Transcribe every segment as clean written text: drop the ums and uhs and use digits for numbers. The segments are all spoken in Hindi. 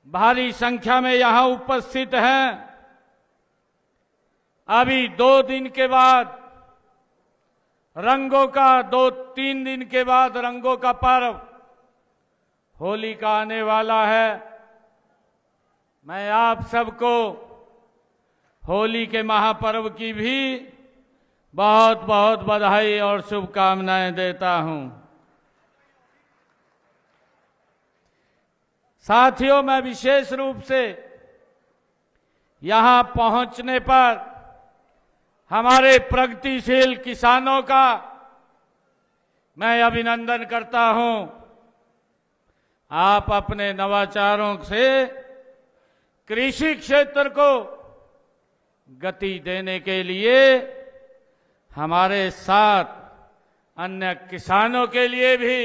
भारी संख्या में यहां उपस्थित हैं। अभी 2 दिन के बाद रंगों का 2-3 दिन के बाद रंगों का पर्व होली का आने वाला है। मैं आप सबको होली के महापर्व की भी बहुत बहुत बधाई और शुभकामनाएं देता हूं। साथियों, मैं विशेष रूप से यहां पहुंचने पर हमारे प्रगतिशील किसानों का मैं अभिनंदन करता हूं। आप अपने नवाचारों से कृषि क्षेत्र को गति देने के लिए हमारे साथ अन्य किसानों के लिए भी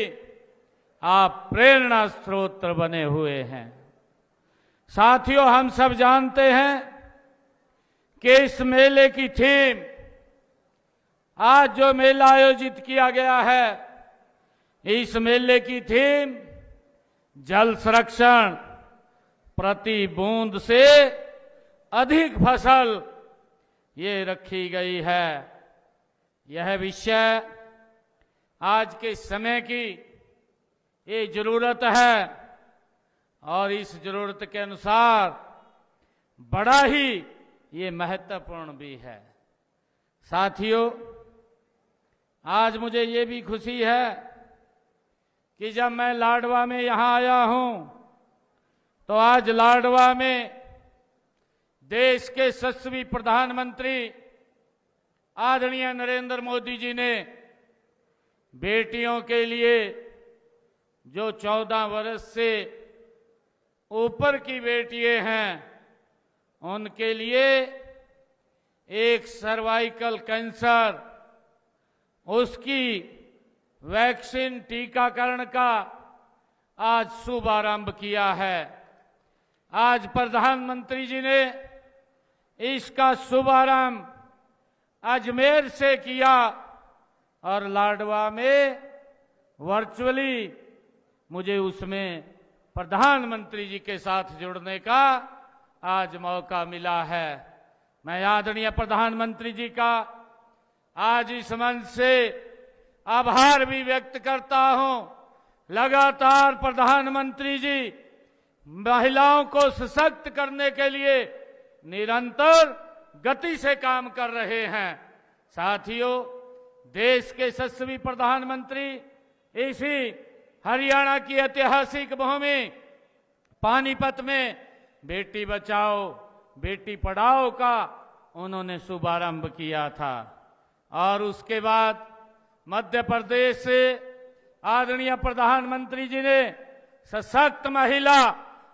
आप प्रेरणा स्रोत बने हुए हैं। साथियों, हम सब जानते हैं कि इस मेले की थीम, आज जो मेला आयोजित किया गया है, इस मेले की थीम जल संरक्षण, प्रति बूंद से अधिक फसल, ये रखी गई है। यह विषय आज के समय की ये जरूरत है और इस जरूरत के अनुसार बड़ा ही ये महत्वपूर्ण भी है। साथियों, आज मुझे ये भी खुशी है कि जब मैं लाडवा में यहां आया हूं तो आज लाडवा में देश के यशस्वी प्रधानमंत्री आदरणीय नरेंद्र मोदी जी ने बेटियों के लिए, जो 14 वर्ष से ऊपर की बेटियां हैं, उनके लिए एक सर्वाइकल कैंसर, उसकी वैक्सीन टीकाकरण का आज शुभारंभ किया है। आज प्रधानमंत्री जी ने इसका शुभारंभ अजमेर से किया और लाडवा में वर्चुअली मुझे उसमें प्रधानमंत्री जी के साथ जुड़ने का आज मौका मिला है। मैं आदरणीय प्रधानमंत्री जी का आज इस मंच से आभार भी व्यक्त करता हूं। लगातार प्रधानमंत्री जी महिलाओं को सशक्त करने के लिए निरंतर गति से काम कर रहे हैं। साथियों, देश के यशस्वी प्रधानमंत्री इसी हरियाणा की ऐतिहासिक भूमि पानीपत में बेटी बचाओ बेटी पढ़ाओ का उन्होंने शुभारंभ किया था और उसके बाद मध्य प्रदेश से आदरणीय प्रधानमंत्री जी ने सशक्त महिला,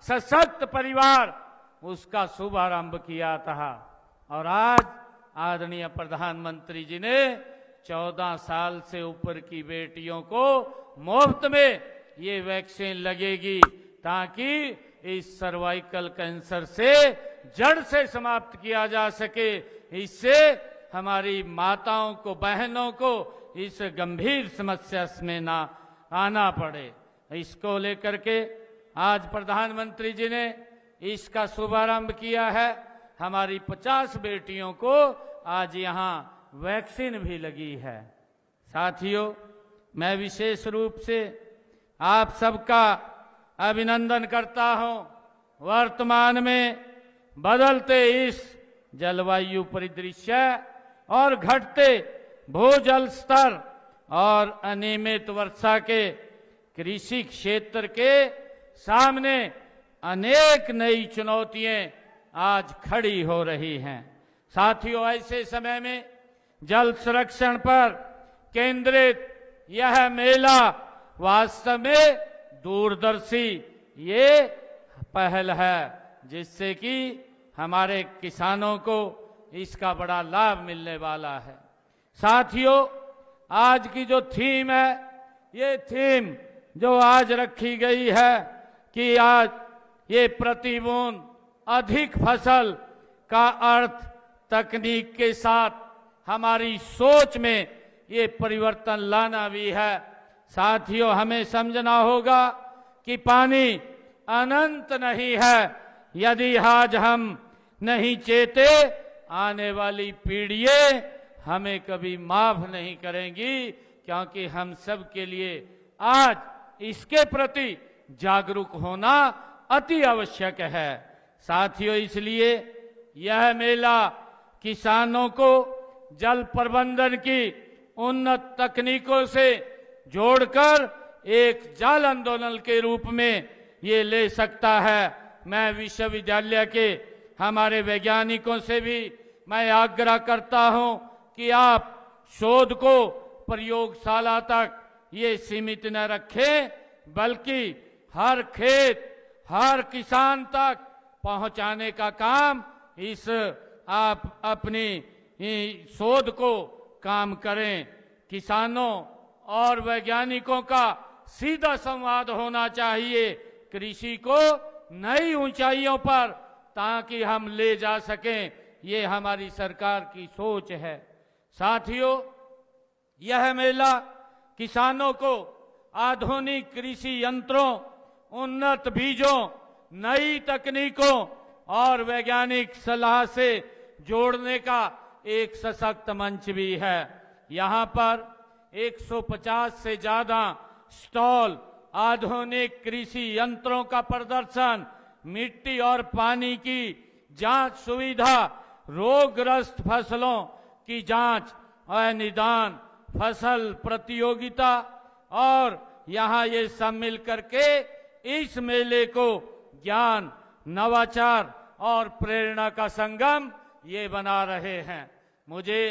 सशक्त परिवार, उसका शुभारंभ किया था और आज आदरणीय प्रधानमंत्री जी ने 14 साल से ऊपर की बेटियों को मुफ्त में ये वैक्सीन लगेगी ताकि इस सर्वाइकल कैंसर से जड़ से समाप्त किया जा सके। इससे हमारी माताओं को, बहनों को इस गंभीर समस्या में ना आना पड़े। इसको लेकर के आज प्रधानमंत्री जी ने इसका शुभारंभ किया है। हमारी 50 बेटियों को आज यहाँ वैक्सीन भी लगी है। साथियों, मैं विशेष रूप से आप सबका अभिनंदन करता हूं। वर्तमान में बदलते इस जलवायु परिदृश्य और घटते भूजल स्तर और अनियमित वर्षा के कृषि क्षेत्र के सामने अनेक नई चुनौतियां आज खड़ी हो रही हैं। साथियों, ऐसे समय में जल संरक्षण पर केंद्रित यह मेला वास्तव में दूरदर्शी ये पहल है, जिससे कि हमारे किसानों को इसका बड़ा लाभ मिलने वाला है। साथियों, आज की जो थीम है, ये थीम जो आज रखी गई है कि आज ये प्रति बूंद अधिक फसल का अर्थ तकनीक के साथ हमारी सोच में ये परिवर्तन लाना भी है। साथियों, हमें समझना होगा कि पानी अनंत नहीं है। यदि आज हम नहीं चेते, आने वाली पीढ़ियां हमें कभी माफ नहीं करेंगी, क्योंकि हम सब के लिए आज इसके प्रति जागरूक होना अति आवश्यक है। साथियों, इसलिए यह मेला किसानों को जल प्रबंधन की उन्नत तकनीकों से जोड़कर एक जल आंदोलन के रूप में ये ले सकता है। मैं विश्वविद्यालय के हमारे वैज्ञानिकों से भी मैं आग्रह करता हूं कि आप शोध को प्रयोगशाला तक ये सीमित न रखें, बल्कि हर खेत, हर किसान तक पहुंचाने का काम इस आप अपनी शोध को काम करें। किसानों और वैज्ञानिकों का सीधा संवाद होना चाहिए कृषि को नई ऊंचाइयों पर, ताकि हम ले जा सकें। ये हमारी सरकार की सोच है। साथियों, यह मेला किसानों को आधुनिक कृषि यंत्रों, उन्नत बीजों, नई तकनीकों और वैज्ञानिक सलाह से जोड़ने का एक सशक्त मंच भी है। यहाँ पर 150 से ज्यादा स्टॉल, आधुनिक कृषि यंत्रों का प्रदर्शन, मिट्टी और पानी की जांच सुविधा, रोगग्रस्त फसलों की जांच और निदान, फसल प्रतियोगिता, और यहाँ ये सब मिल करके इस मेले को ज्ञान, नवाचार और प्रेरणा का संगम ये बना रहे हैं। मुझे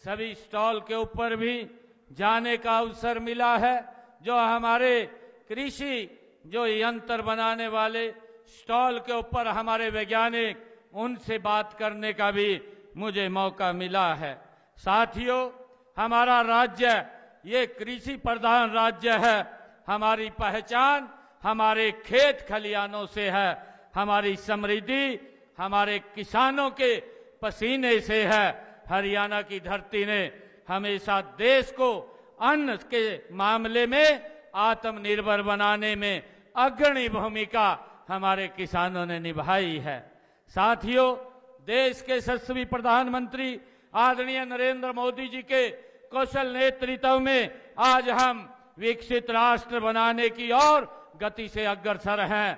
सभी स्टॉल के ऊपर भी जाने का अवसर मिला है। जो हमारे कृषि जो यंत्र बनाने वाले स्टॉल के ऊपर हमारे वैज्ञानिक, उनसे बात करने का भी मुझे मौका मिला है। साथियों, हमारा राज्य ये कृषि प्रधान राज्य है। हमारी पहचान हमारे खेत खलियानों से है, हमारी समृद्धि हमारे किसानों के पसीने से है। हरियाणा की धरती ने हमेशा देश को अन्न के मामले में आत्मनिर्भर बनाने में अग्रणी भूमिका हमारे किसानों ने निभाई है। साथियों, देश के यशस्वी प्रधानमंत्री आदरणीय नरेंद्र मोदी जी के कौशल नेतृत्व में आज हम विकसित राष्ट्र बनाने की ओर गति से अग्रसर हैं।